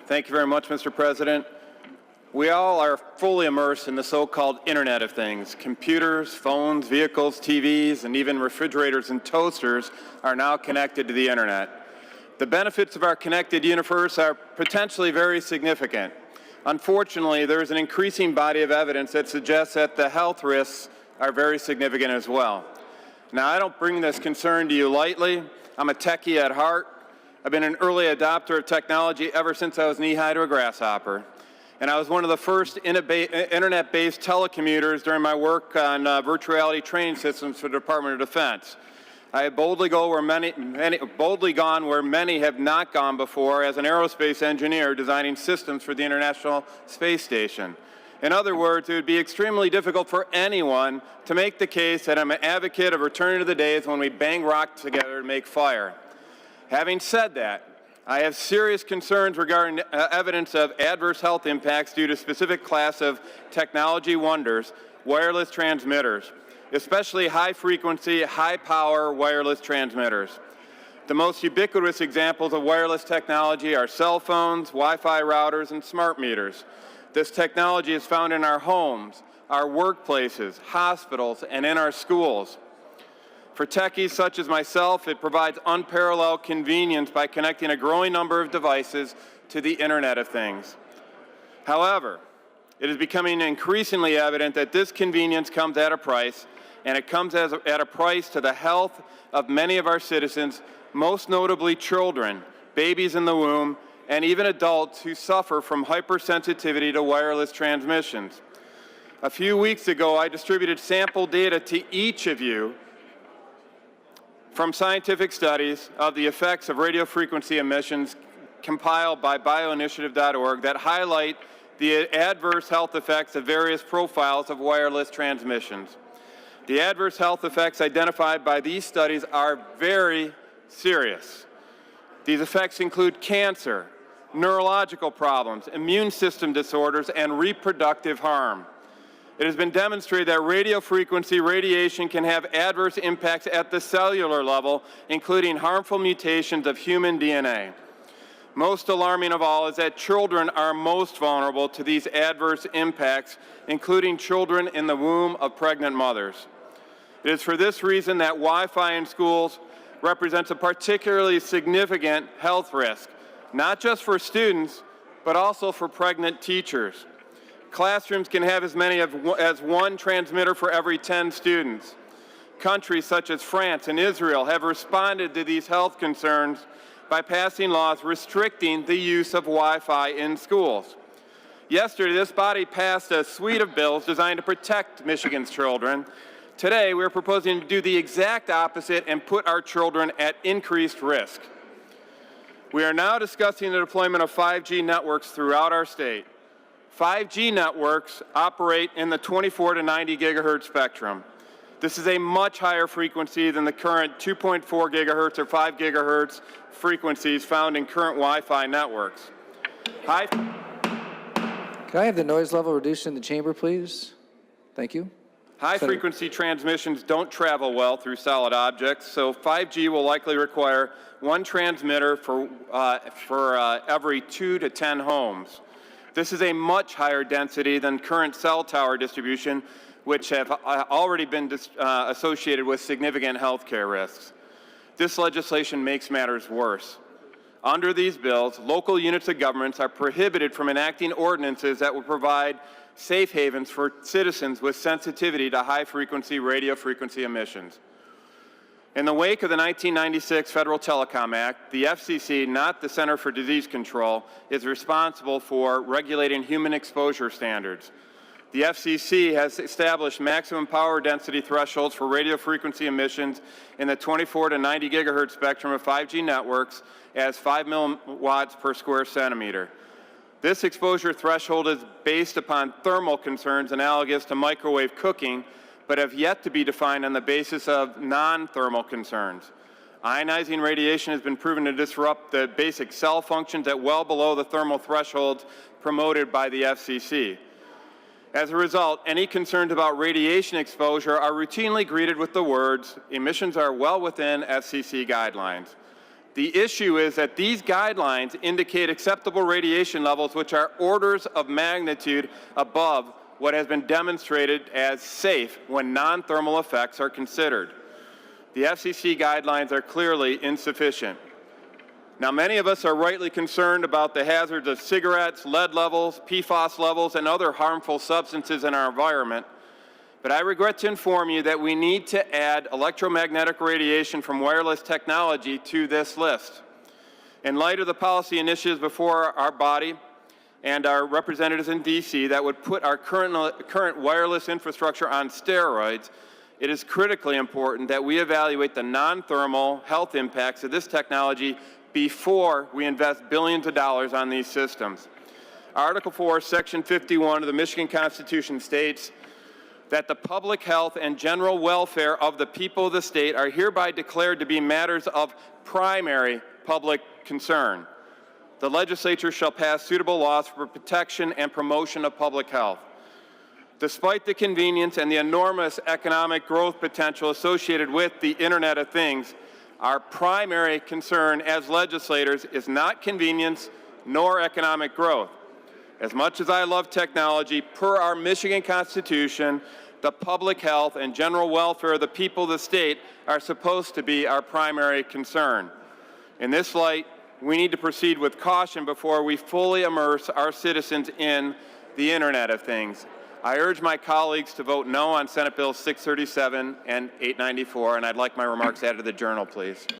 Thank you very much, Mr. President. We all are fully immersed in the so-called Internet of Things. Computers, phones, vehicles, TVs, and even refrigerators and toasters are now connected to the Internet. The benefits of our connected universe are potentially very significant. Unfortunately, there is an increasing body of evidence that suggests that the health risks are very significant as well. Now, I don't bring this concern to you lightly. I'm a techie at heart. I've been an early adopter of technology ever since I was knee-high to a grasshopper. And I was one of the first internet-based telecommuters during my work on virtual reality training systems for the Department of Defense. I have boldly gone where many have not gone before as an aerospace engineer designing systems for the International Space Station. In other words, it would be extremely difficult for anyone to make the case that I'm an advocate of returning to the days when we bang rocks together to make fire. Having said that, I have serious concerns regarding evidence of adverse health impacts due to specific class of technology wonders, wireless transmitters, especially high-frequency, high-power wireless transmitters. The most ubiquitous examples of wireless technology are cell phones, Wi-Fi routers, and smart meters. This technology is found in our homes, our workplaces, hospitals, and in our schools. For techies such as myself, it provides unparalleled convenience by connecting a growing number of devices to the Internet of Things. However, it is becoming increasingly evident that this convenience comes at a price, and it comes at a price to the health of many of our citizens, most notably children, babies in the womb, and even adults who suffer from hypersensitivity to wireless transmissions. A few weeks ago, I distributed sample data to each of you from scientific studies of the effects of radio frequency emissions compiled by bioinitiative.org that highlight the adverse health effects of various profiles of wireless transmissions. The adverse health effects identified by these studies are very serious. These effects include cancer, neurological problems, immune system disorders, and reproductive harm. It has been demonstrated that radio frequency radiation can have adverse impacts at the cellular level, including harmful mutations of human DNA. Most alarming of all is that children are most vulnerable to these adverse impacts, including children in the womb of pregnant mothers. It is for this reason that Wi-Fi in schools represents a particularly significant health risk, not just for students, but also for pregnant teachers. Classrooms can have as many as one transmitter for every 10 students. Countries such as France and Israel have responded to these health concerns by passing laws restricting the use of Wi-Fi in schools. Yesterday, this body passed a suite of bills designed to protect Michigan's children. Today, we're proposing to do the exact opposite and put our children at increased risk. We are now discussing the deployment of 5G networks throughout our state. 5G networks operate in the 24 to 90 gigahertz spectrum. This is a much higher frequency than the current 2.4 gigahertz or 5 gigahertz frequencies found in current Wi-Fi networks. Can I have the noise level reduced in the chamber, please? Thank you. High-frequency transmissions don't travel well through solid objects, so 5G will likely require one transmitter for every 2 to 10 homes. This is a much higher density than current cell tower distribution, which have already been associated with significant healthcare risks. This legislation makes matters worse. Under these bills, local units of governments are prohibited from enacting ordinances that would provide safe havens for citizens with sensitivity to high-frequency radio frequency emissions. In the wake of the 1996 Federal Telecom Act, the FCC, not the Center for Disease Control, is responsible for regulating human exposure standards. The FCC has established maximum power density thresholds for radio frequency emissions in the 24 to 90 gigahertz spectrum of 5G networks as 5 milliwatts per square centimeter. This exposure threshold is based upon thermal concerns analogous to microwave cooking, but have yet to be defined on the basis of non-thermal concerns. Ionizing radiation has been proven to disrupt the basic cell functions at well below the thermal thresholds promoted by the FCC. As a result, any concerns about radiation exposure are routinely greeted with the words, "Emissions are well within FCC guidelines." The issue is that these guidelines indicate acceptable radiation levels which are orders of magnitude above what has been demonstrated as safe when non-thermal effects are considered. The FCC guidelines are clearly insufficient. Now, many of us are rightly concerned about the hazards of cigarettes, lead levels, PFAS levels, and other harmful substances in our environment, but I regret to inform you that we need to add electromagnetic radiation from wireless technology to this list. In light of the policy initiatives before our body and our representatives in D.C. that would put our current wireless infrastructure on steroids, it is critically important that we evaluate the non-thermal health impacts of this technology before we invest billions of dollars on these systems. Article 4, Section 51 of the Michigan Constitution states that the public health and general welfare of the people of the state are hereby declared to be matters of primary public concern. The legislature shall pass suitable laws for protection and promotion of public health. Despite the convenience and the enormous economic growth potential associated with the Internet of Things, our primary concern as legislators is not convenience nor economic growth. As much as I love technology, per our Michigan Constitution, the public health and general welfare of the people of the state are supposed to be our primary concern. In this light, we need to proceed with caution before we fully immerse our citizens in the Internet of Things. I urge my colleagues to vote no on Senate Bills 637 and 894, and I'd like my remarks added to the journal, please.